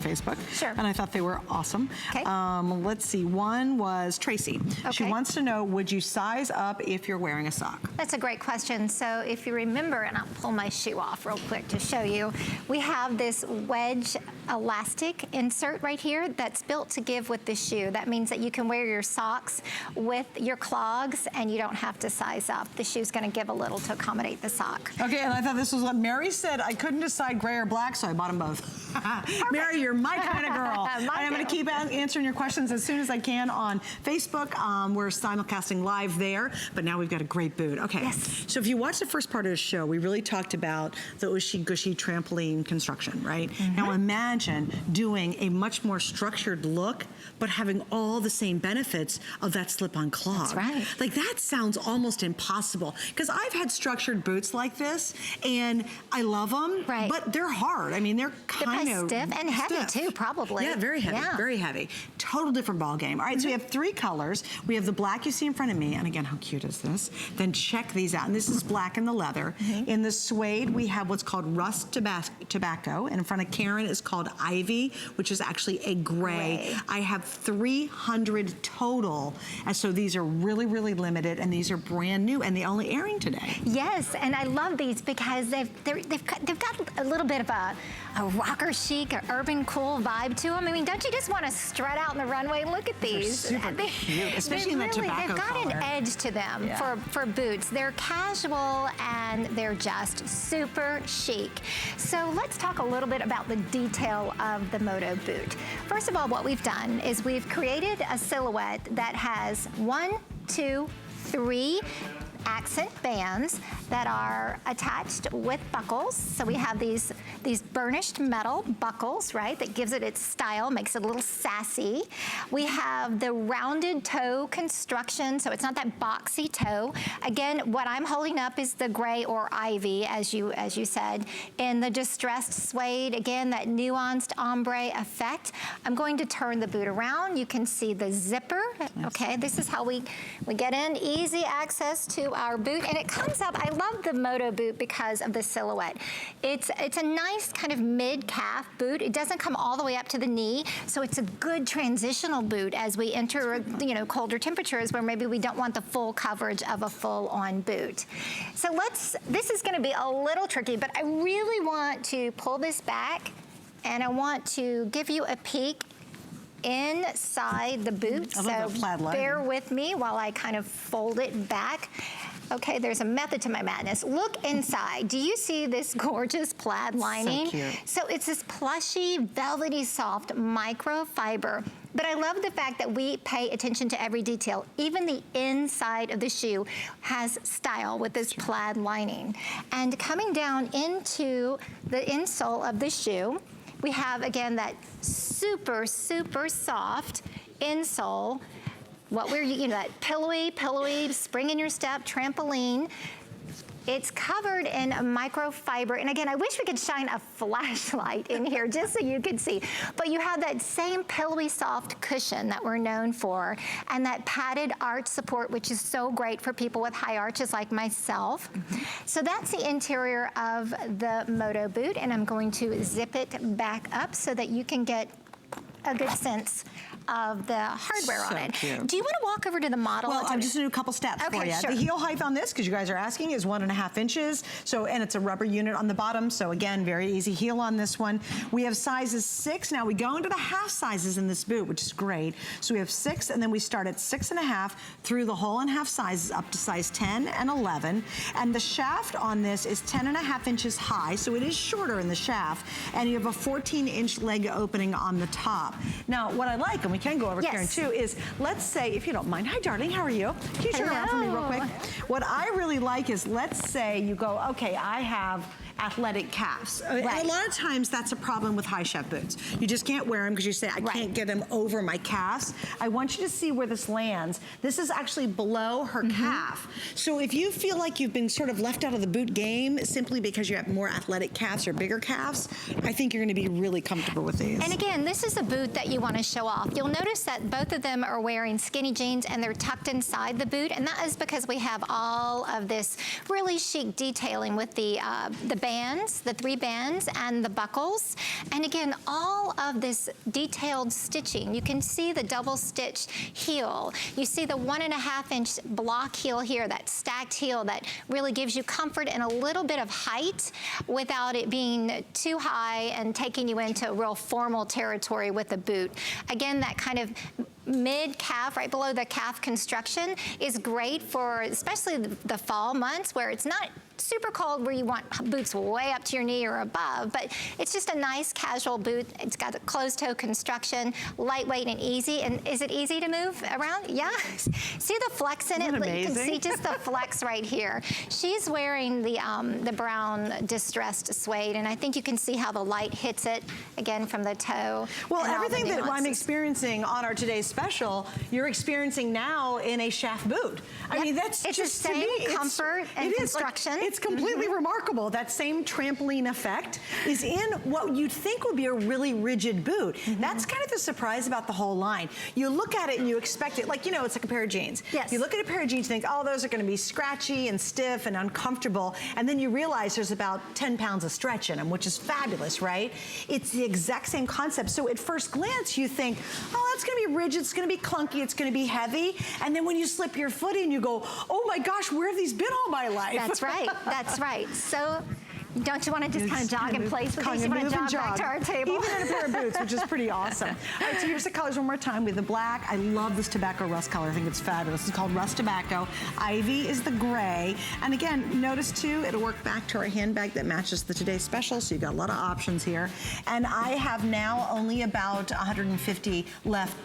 Facebook. Sure. And I thought they were awesome. Okay. Let's see, one was Tracy. Okay. She wants to know, would you size up if you're wearing a sock? That's a great question. So if you remember, and I'll pull my shoe off real quick to show you, we have this wedge elastic insert right here that's built to give with the shoe. That means that you can wear your socks with your clogs and you don't have to size up. The shoe's gonna give a little to accommodate the sock. Okay, and I thought this was what Mary said. I couldn't decide gray or black, so I bought them both. Mary, you're my kind of girl. And I'm gonna keep answering your questions as soon as I can on Facebook. We're simulcasting live there, but now we've got a great boot. Okay, yes. So if you watch the first part of the show, we really talked about the Ushy Gushy trampoline construction, right? Now imagine doing a much more structured look, but having all the same benefits of that slip-on clog. That's right. Like that sounds almost impossible, because I've had structured boots like this, and I love them, right, but they're hard. I mean, they're kind of stiff and heavy too, probably. Yeah, very heavy, very heavy. Total different ball game. All right, so we have 3 colors. We have the black you see in front of me, and again, how cute is this? Then check these out, and this is black in the leather. In the suede, we have what's called rust tobacco, and in front of Karen is called ivy, which is actually a gray. I have 300 total, and so these are really, really limited, and these are brand new, and the only airing today. Yes, and I love these because they've got a little bit of a rocker chic, or urban cool vibe to them. I mean, don't you just want to strut out in the runway? Look at these. They're super cute, especially in the tobacco They've got color. an edge to them for boots. They're casual and they're just super chic. So let's talk a little bit about the detail of the Moto boot. First of all, what we've done is we've created a silhouette that has 1, 2, 3 accent bands that are attached with buckles. So we have these burnished metal buckles, right, that gives it its style, makes it a little sassy. We have the rounded toe construction, so it's not that boxy toe. Again, what I'm holding up is the gray or ivy, as you said. In the distressed suede, again, that nuanced ombre effect. I'm going to turn the boot around. You can see the zipper. Okay, this is how we get in, easy access to our boot, and it comes up. I love the Moto boot because of the silhouette. It's a nice kind of mid-calf boot. It doesn't come all the way up to the knee, so it's a good transitional boot as we enter, colder temperatures where maybe we don't want the full coverage of a full-on boot. So this is going to be a little tricky, but I really want to pull this back, and I want to give you a peek inside the boot. So bear with me while I kind of fold it back. Okay, there's a method to my madness. Look inside. Do you see this gorgeous plaid lining? So cute. So it's this plushy, velvety, soft microfiber. But I love the fact that we pay attention to every detail. Even the inside of the shoe has style with this plaid lining. And coming down into the insole of the shoe, we have, again, that super, super soft insole. What we're, that pillowy, spring in your step, trampoline. It's covered in a microfiber. And again, I wish we could shine a flashlight in here just so you could see. But you have that same pillowy soft cushion that we're known for, and that padded arch support, which is so great for people with high arches like myself. So that's the interior of the Moto boot, and I'm going to zip it back up so that you can get a good sense of the hardware on it. Cute. Do you want to walk over to the model? Well, I'm just gonna do a couple steps for you. Sure. The heel height on this, because you guys are asking, is 1.5 inches. So, and it's a rubber unit on the bottom. So again, very easy heel on this one. We have sizes 6. Now we go into the half sizes in this boot, which is great. So we have 6, and then we start at 6.5 through the whole and half sizes up to size 10 and 11. And the shaft on this is 10.5 inches high, so it is shorter in the shaft. And you have a 14-inch leg opening on the top. Now, what I like, and we can go over Karen too, is let's say, if you don't mind, hi darling, how are you? Can you turn around for me real quick? What I really like is, let's say you go, okay, I have athletic calves. And a lot of times that's a problem with high shaft boots. You just can't wear them because you say, I can't get them over my calves. I want you to see where this lands. This is actually below her calf. So if you feel like you've been sort of left out of the boot game simply because you have more athletic calves or bigger calves, I think you're gonna be really comfortable with these. And again, this is a boot that you want to show off. You'll notice that both of them are wearing skinny jeans and they're tucked inside the boot, and that is because we have all of this really chic detailing with the bands, the 3 bands and the buckles. And again, all of this detailed stitching. You can see the double stitched heel. You see the 1.5-inch block heel here, that stacked heel that really gives you comfort and a little bit of height without it being too high and taking you into real formal territory with the boot. Again, that kind of mid-calf, right below the calf construction is great for especially the fall months where it's not super cold where you want boots way up to your knee or above, but it's just a nice casual boot. It's got a closed toe construction, lightweight and easy. And is it easy to move around? Yeah. See the flex in it? You can see just the flex right here. She's wearing the brown distressed suede, and I think you can see how the light hits it again from the toe. Well, everything that I'm experiencing on our today's special, you're experiencing now in a shaft boot. I mean, that's it's just the same to me, comfort and construction. It's completely remarkable. That same trampoline effect is in what you'd think would be a really rigid boot. That's kind of the surprise about the whole line. You look at it and you expect it, like, you know, it's like a pair of jeans. Yes. You look at a pair of jeans and think, oh, those are going to be scratchy and stiff and uncomfortable. And then you realize there's about 10 pounds of stretch in them, which is fabulous, right? It's the exact same concept. So at first glance, you think, oh, that's going to be rigid, it's going to be clunky, it's going to be heavy. And then when you slip your foot in, you go, oh my gosh, where have these been all my life? That's right. That's right. So don't you want to just kind of jog in place with these? You want to jog back to our table? Even in a pair of boots, which is pretty awesome. All right, so here's the colors one more time. With the black, I love this tobacco rust color. I think it's fabulous. It's called Rust Tobacco. Ivy is the gray. And again, notice too, it'll work back to our handbag that matches the today's special, so you've got a lot of options here. And I have now only about 150 left